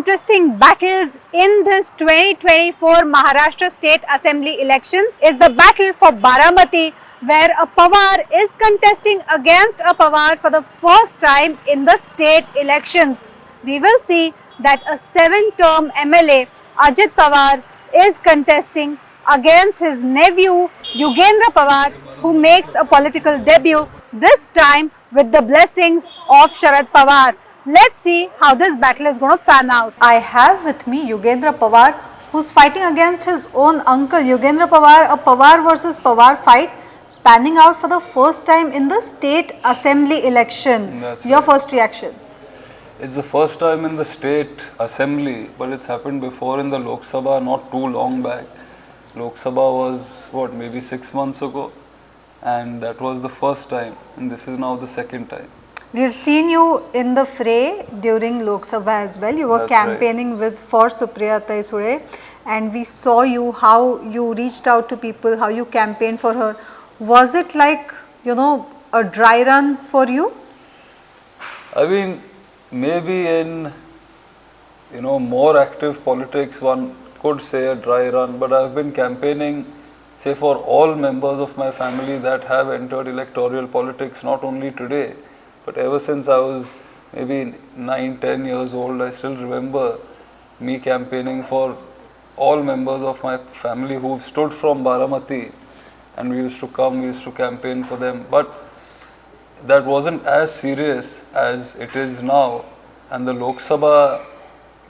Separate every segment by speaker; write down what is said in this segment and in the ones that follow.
Speaker 1: interesting battles in this 2024 Maharashtra State Assembly elections is the battle for Baramati, where a Pawar is contesting against a Pawar for the first time in the state elections. We will see that a 7-term MLA, Ajit Pawar, is contesting against his nephew Yugendra Pawar, who makes a political debut, this time with the blessings of Sharad Pawar. Let's see how this battle is going to pan out. I have with me Yugendra Pawar, who's fighting against his own uncle. Yugendra Pawar, a Pawar versus Pawar fight panning out for the first time in the state assembly election.
Speaker 2: That's
Speaker 1: Your
Speaker 2: right.
Speaker 1: first reaction?
Speaker 2: It's the first time in the state assembly, but it's happened before in the Lok Sabha not too long back. Lok Sabha was what, maybe 6 months ago, and that was the first time, and this is now the second time.
Speaker 1: We've seen you in the fray during Lok Sabha as well. You were
Speaker 2: That's
Speaker 1: campaigning for Supriya Sure, and we saw you how you reached out to people, how you campaigned for her. Was it like, a dry run for you?
Speaker 2: I mean, maybe in more active politics one could say a dry run, but I've been campaigning, say, for all members of my family that have entered electoral politics, not only today, but ever since I was maybe 9-10 years old. I still remember me campaigning for all members of my family who stood from Baramati, and we used to campaign for them. But that wasn't as serious as it is now, and the Lok Sabha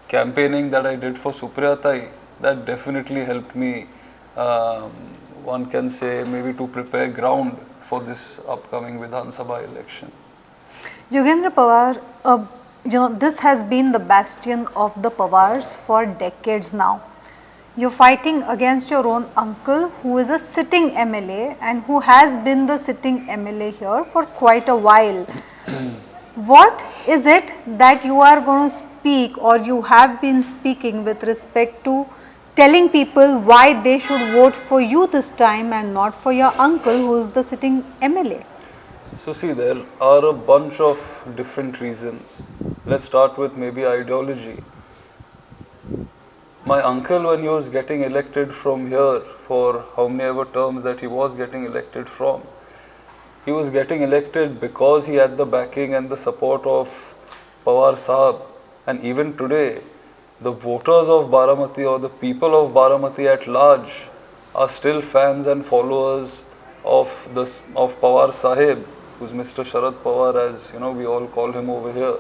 Speaker 2: campaigning that I did for Supriya, that definitely helped me, one can say, maybe to prepare ground for this upcoming Vidhan Sabha election.
Speaker 1: Yugendra Pawar, this has been the bastion of the Pawars for decades now. You're fighting against your own uncle, who is a sitting MLA and who has been the sitting MLA here for quite a while. What is it that you are going to speak, or you have been speaking, with respect to telling people why they should vote for you this time and not for your uncle, who is the sitting MLA?
Speaker 2: So see, there are a bunch of different reasons. Let's start with maybe ideology. My uncle, when he was getting elected from here, for how many ever terms that he was getting elected from, he was getting elected because he had the backing and the support of Pawar Sahab. And even today, the voters of Baramati, or the people of Baramati at large, are still fans and followers of Pawar Sahib, who's Mr. Sharad Pawar, as we all call him over here.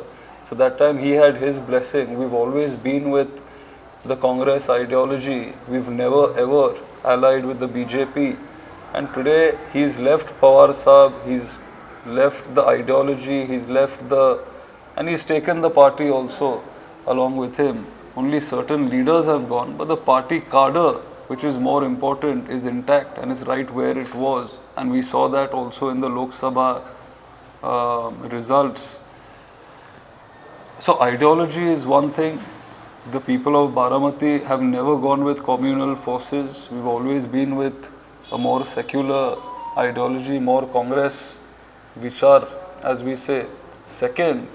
Speaker 2: So that time he had his blessing. We've always been with the Congress ideology. We've never ever allied with the BJP. And today he's left Pawar Sahib, he's left the ideology, and he's taken the party also along with him. Only certain leaders have gone, but the party cadre, which is more important, is intact and is right where it was. And we saw that also in the Lok Sabha results. So ideology is one thing. The people of Baramati have never gone with communal forces. We've always been with a more secular ideology, more Congress, which are, as we say. Second,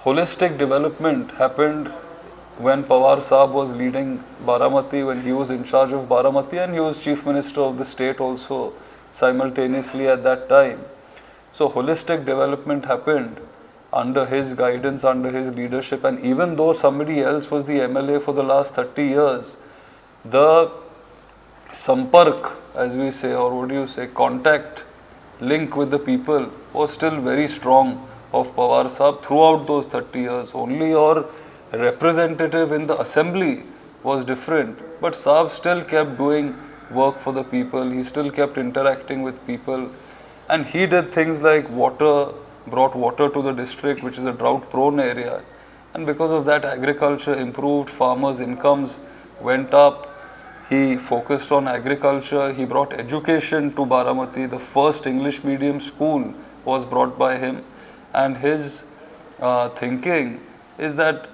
Speaker 2: holistic development happened when Pawar Sahab was leading Baramati, when he was in charge of Baramati, and he was Chief Minister of the state also simultaneously at that time. So holistic development happened under his guidance, under his leadership, and even though somebody else was the MLA for the last 30 years, the sampark, as we say, or contact, link with the people was still very strong of Pawar Sahab throughout those 30 years. Only your representative in the assembly was different, but Sahab still kept doing work for the people. He still kept interacting with people, and he did things like brought water to the district, which is a drought prone area, and because of that agriculture improved, farmers' incomes went up. He focused on agriculture, he brought education to Baramati. The first English medium school was brought by him, and his thinking is that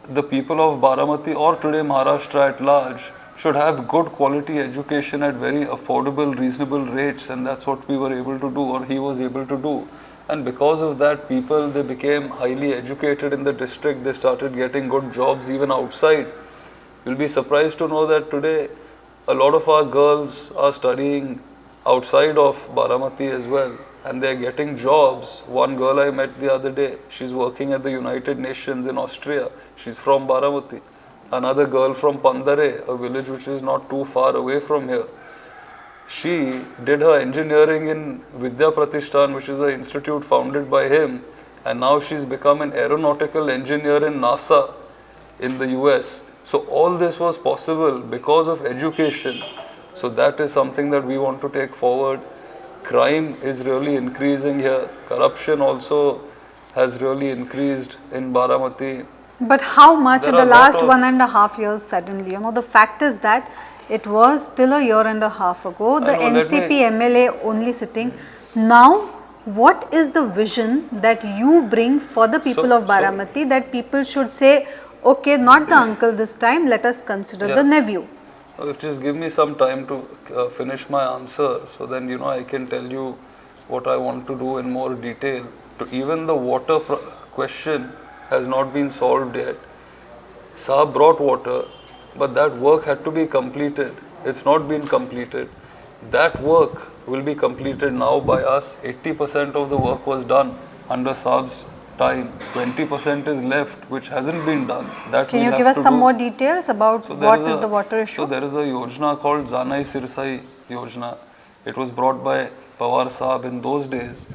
Speaker 2: the people of Baramati, or today Maharashtra at large, should have good quality education at very affordable, reasonable rates, and that's what we were able to do, or he was able to do. And because of that, people, they became highly educated in the district. They started getting good jobs even outside. You'll be surprised to know that today a lot of our girls are studying outside of Baramati as well, and they're getting jobs. One girl I met the other day, she's working at the United Nations in Austria. She's from Baramati. Another girl from Pandare, a village which is not too far away from here. She did her engineering in Vidya Pratishthan, which is an institute founded by him, and now she's become an aeronautical engineer in NASA in the US. So all this was possible because of education. So that is something that we want to take forward. Crime is really increasing here. Corruption also has really increased in Baramati.
Speaker 1: But how much
Speaker 2: There
Speaker 1: in the
Speaker 2: are lot
Speaker 1: last
Speaker 2: of-
Speaker 1: 1.5 years suddenly? You know, the fact is that it was still a year and a half ago, the
Speaker 2: know, let
Speaker 1: NCP
Speaker 2: me-
Speaker 1: MLA only sitting. Now, what is the vision that you bring for the people of Baramati, that people should say, okay, not the uncle this time, let us consider
Speaker 2: Yeah.
Speaker 1: the nephew?
Speaker 2: Just give me some time to finish my answer, so then I can tell you what I want to do in more detail. Even the water question has not been solved yet. Saab brought water, but that work had to be completed. It's not been completed. That work will be completed now by us. 80% of the work was done under Saab's time. 20% is left, which hasn't been done. That
Speaker 1: Can
Speaker 2: we
Speaker 1: you
Speaker 2: have
Speaker 1: give us
Speaker 2: to
Speaker 1: some
Speaker 2: do.
Speaker 1: more details about
Speaker 2: So there
Speaker 1: what is
Speaker 2: a-
Speaker 1: the water issue?
Speaker 2: So there is a yojana called Zanai Sirsai Yojana. It was brought by Pawar Saab in those days.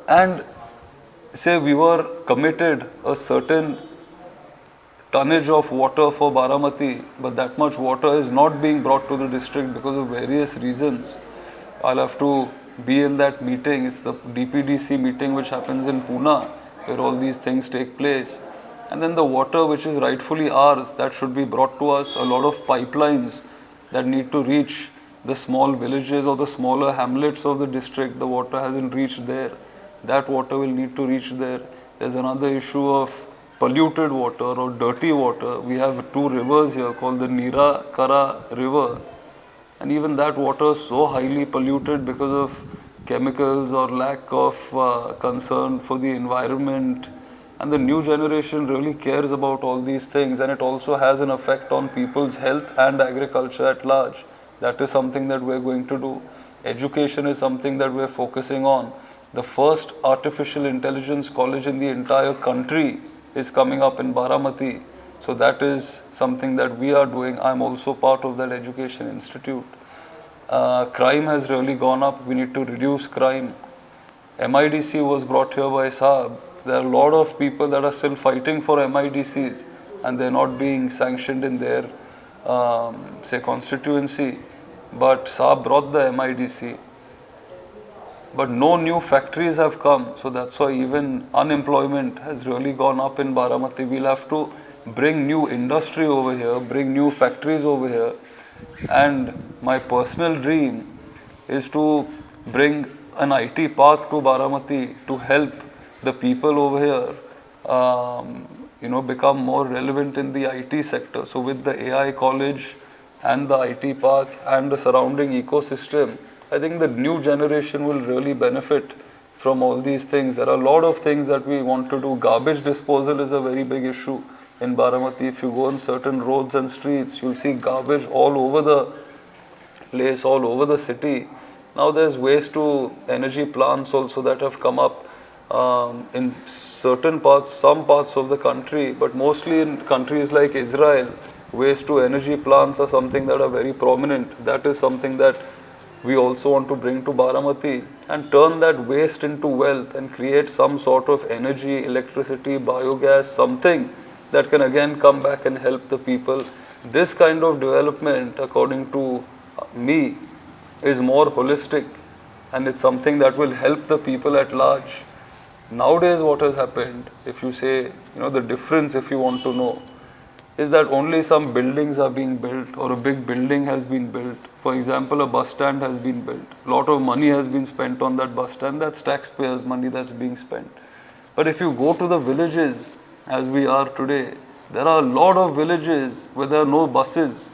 Speaker 2: And say we were committed a certain tonnage of water for Baramati, but that much water is not being brought to the district because of various reasons. I'll have to be in that meeting. It's the DPDC meeting which happens in Pune, where all these things take place. And then the water which is rightfully ours, that should be brought to us. A lot of pipelines that need to reach the small villages or the smaller hamlets of the district, the water hasn't reached there. That water will need to reach there. There's another issue of polluted water or dirty water. We have two rivers here called the Nira Kara River, and even that water is so highly polluted because of chemicals or lack of concern for the environment. And the new generation really cares about all these things, and it also has an effect on people's health and agriculture at large. That is something that we're going to do. Education is something that we're focusing on. The first artificial intelligence college in the entire country is coming up in Baramati. So that is something that we are doing. I'm also part of that education institute. Crime has really gone up. We need to reduce crime. MIDC was brought here by Saab. There are a lot of people that are still fighting for MIDCs, and they're not being sanctioned in their say constituency. But Saab brought the MIDC. But no new factories have come, so that's why even unemployment has really gone up in Baramati. We'll have to bring new industry over here, bring new factories over here. And my personal dream is to bring an IT park to Baramati to help the people over here, become more relevant in the IT sector. So with the AI college and the IT park and the surrounding ecosystem, I think the new generation will really benefit from all these things. There are a lot of things that we want to do. Garbage disposal is a very big issue in Baramati. If you go on certain roads and streets, you'll see garbage all over the place, all over the city. Now there's waste to energy plants also that have come up in certain parts, some parts of the country, but mostly in countries like Israel, waste to energy plants are something that are very prominent. That is something that we also want to bring to Baramati and turn that waste into wealth and create some sort of energy, electricity, biogas, something that can again come back and help the people. This kind of development, according to me, is more holistic, and it's something that will help the people at large. Nowadays, what has happened, if you say, the difference, if you want to know, is that only some buildings are being built, or a big building has been built. For example, a bus stand has been built. A lot of money has been spent on that bus stand. That's taxpayers' money that's being spent. But if you go to the villages, as we are today, there are a lot of villages where there are no buses.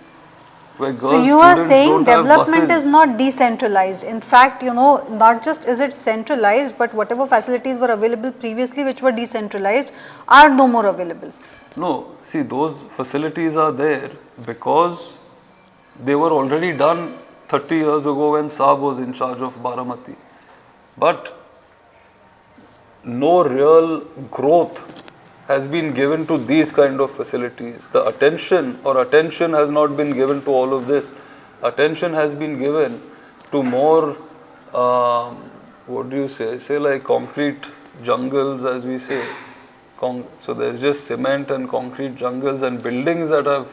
Speaker 2: where
Speaker 1: So
Speaker 2: girls
Speaker 1: you are
Speaker 2: students
Speaker 1: saying
Speaker 2: don't have
Speaker 1: development
Speaker 2: buses.
Speaker 1: is not decentralized. In fact, not just is it centralized, but whatever facilities were available previously which were decentralized are no more available.
Speaker 2: No, see, those facilities are there because they were already done 30 years ago when Saab was in charge of Baramati. But no real growth has been given to these kind of facilities. The attention has not been given to all of this. Attention has been given to more, what do you say like concrete jungles, as we say. So there's just cement and concrete jungles and buildings that have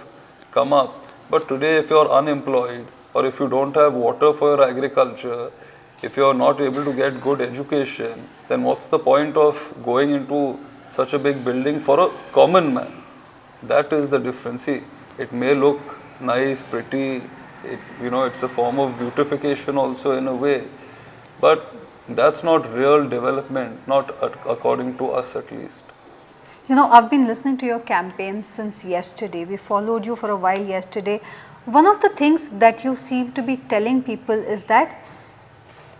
Speaker 2: come up. But today, if you're unemployed or if you don't have water for your agriculture, if you're not able to get good education, then what's the point of going into such a big building for a common man? That is the difference. See, it may look nice, pretty, it's a form of beautification also in a way, but that's not real development, not according to us at least.
Speaker 1: I've been listening to your campaign since yesterday. We followed you for a while yesterday. One of the things that you seem to be telling people is that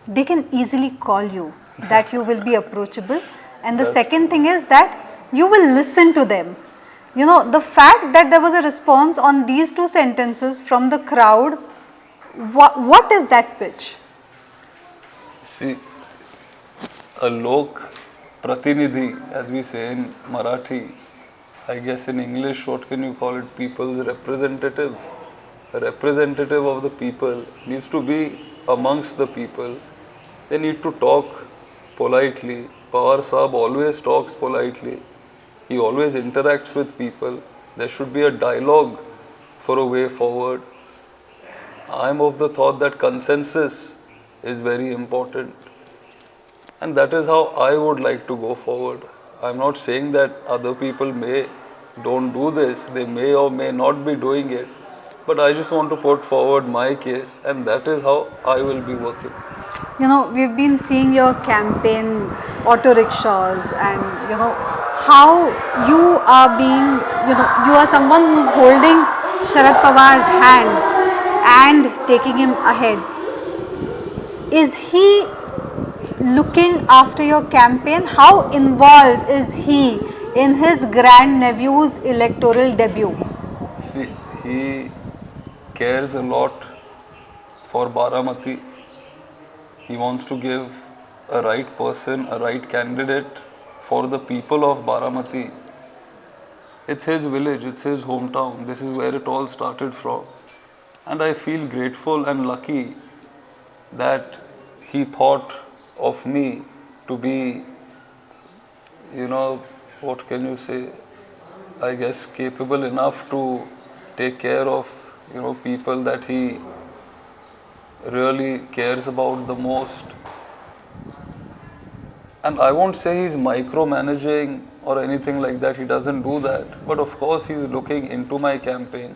Speaker 1: they can easily call you, that you will be approachable. And the second thing is that you will listen to them. The fact that there was a response on these two sentences from the crowd, what is that pitch?
Speaker 2: See, a lok pratinidhi, as we say in Marathi, I guess in English, what can you call it? People's representative. A representative of the people needs to be amongst the people. They need to talk politely. Pawar Saab always talks politely. He always interacts with people. There should be a dialogue for a way forward. I am of the thought that consensus is very important. And that is how I would like to go forward. I'm not saying that other people don't do this. They may or may not be doing it. But I just want to put forward my case, and that is how I will be working.
Speaker 1: We've been seeing your campaign, auto rickshaws, and how you are being, you are someone who's holding Sharad Pawar's hand and taking him ahead. Is he looking after your campaign? How involved is he in his grandnephew's electoral debut?
Speaker 2: See, he cares a lot for Baramati. He wants to give a right person, a right candidate for the people of Baramati. It's his village, it's his hometown. This is where it all started from. And I feel grateful and lucky that he thought of me to be, what can you say, I guess capable enough to take care of, people that he really cares about the most. And I won't say he's micromanaging or anything like that. He doesn't do that. But of course, he's looking into my campaign.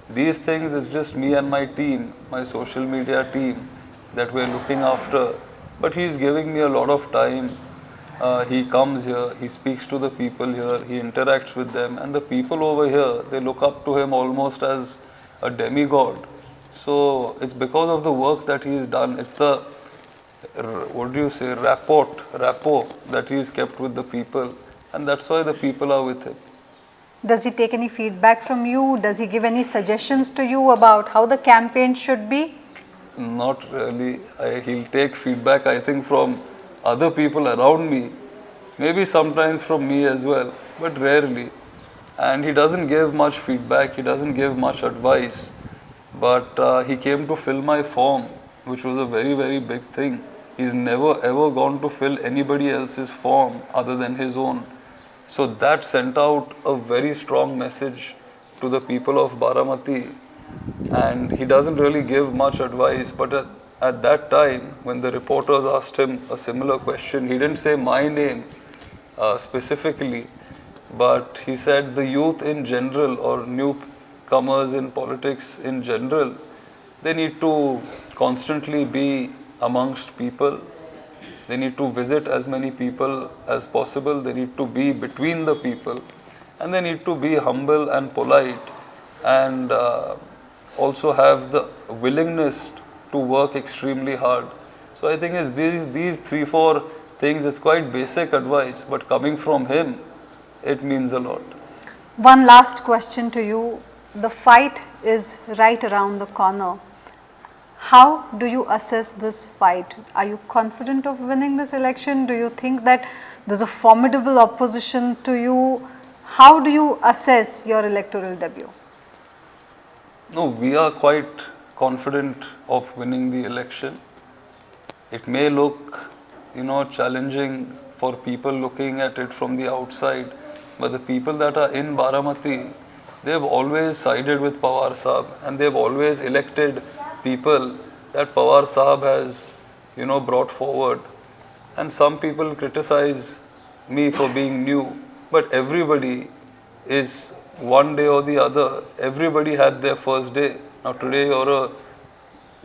Speaker 2: These things is just me and my team, my social media team, that we're looking after. But he's giving me a lot of time. He comes here, he speaks to the people here, he interacts with them, and the people over here, they look up to him almost as a demigod. So it's because of the work that he's done. It's the, what do you say, rapport that he's kept with the people, and that's why the people are with him.
Speaker 1: Does he take any feedback from you? Does he give any suggestions to you about how the campaign should be?
Speaker 2: Not really. He'll take feedback, I think, from other people around me, maybe sometimes from me as well, but rarely. And he doesn't give much feedback, he doesn't give much advice. But he came to fill my form, which was a very, very big thing. He's never ever gone to fill anybody else's form other than his own. So that sent out a very strong message to the people of Baramati. And he doesn't really give much advice, but at that time, when the reporters asked him a similar question, he didn't say my name specifically, but he said the youth in general, or newcomers in politics in general, they need to constantly be amongst people. They need to visit as many people as possible. They need to be between the people, and they need to be humble and polite. And also have the willingness to work extremely hard. So I think is these 3-4 things is quite basic advice, but coming from him, it means a lot.
Speaker 1: One last question to you. The fight is right around the corner. How do you assess this fight? Are you confident of winning this election? Do you think that there's a formidable opposition to you? How do you assess your electoral debut?
Speaker 2: No, we are quite confident of winning the election. It may look, challenging for people looking at it from the outside, but the people that are in Baramati, they have always sided with Pawar Saab, and they have always elected people that Pawar Saab has, brought forward. And some people criticize me for being new, but everybody is one day or the other, everybody had their first day. Now today you're a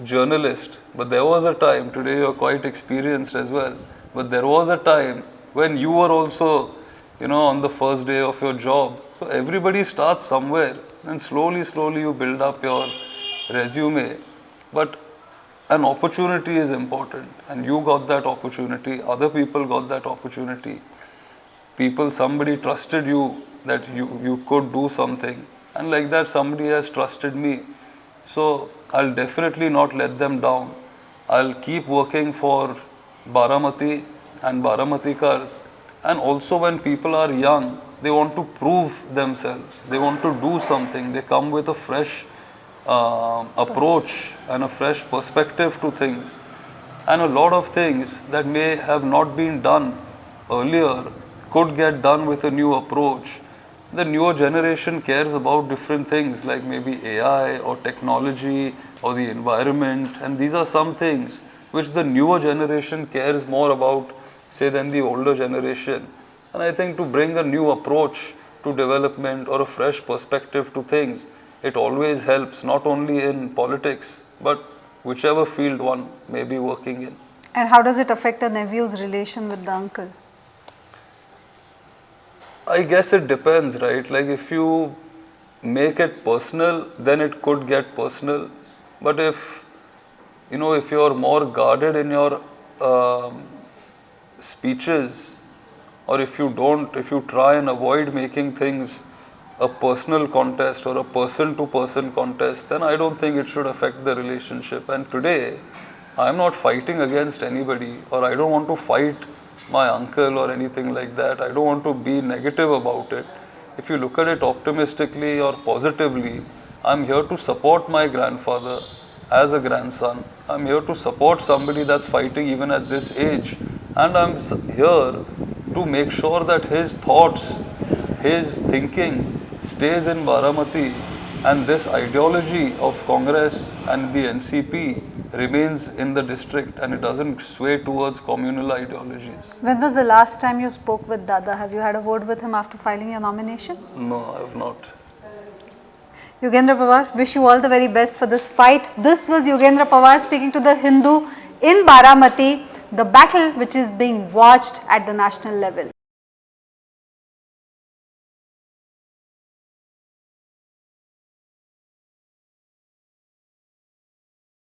Speaker 2: journalist, but there was a time, today you're quite experienced as well, but there was a time when you were also, on the first day of your job. So everybody starts somewhere, and slowly you build up your resume. But an opportunity is important, and you got that opportunity, other people got that opportunity. Somebody trusted you that you could do something, and like that somebody has trusted me. So I'll definitely not let them down. I'll keep working for Baramati and Baramatikars. And also when people are young, they want to prove themselves, they want to do something, they come with a fresh approach and a fresh perspective to things. And a lot of things that may have not been done earlier could get done with a new approach. The newer generation cares about different things like maybe AI or technology or the environment, and these are some things which the newer generation cares more about, say, than the older generation. And I think to bring a new approach to development or a fresh perspective to things, it always helps, not only in politics but whichever field one may be working in.
Speaker 1: And how does it affect a nephew's relation with the uncle?
Speaker 2: I guess it depends, right? Like if you make it personal, then it could get personal. But if you're more guarded in your speeches, or if you try and avoid making things a personal contest or a person-to-person contest, then I don't think it should affect the relationship. And today, I'm not fighting against anybody, or I don't want to fight my uncle or anything like that. I don't want to be negative about it. If you look at it optimistically or positively, I'm here to support my grandfather as a grandson. I'm here to support somebody that's fighting even at this age. And I'm here to make sure that his thoughts, his thinking stays in Baramati, and this ideology of Congress and the NCP remains in the district, and it doesn't sway towards communal ideologies.
Speaker 1: When was the last time you spoke with Dada? Have you had a word with him after filing your nomination?
Speaker 2: No, I have not.
Speaker 1: Yugendra Pawar, wish you all the very best for this fight. This was Yugendra Pawar speaking to the Hindu in Baramati, the battle which is being watched at the national level.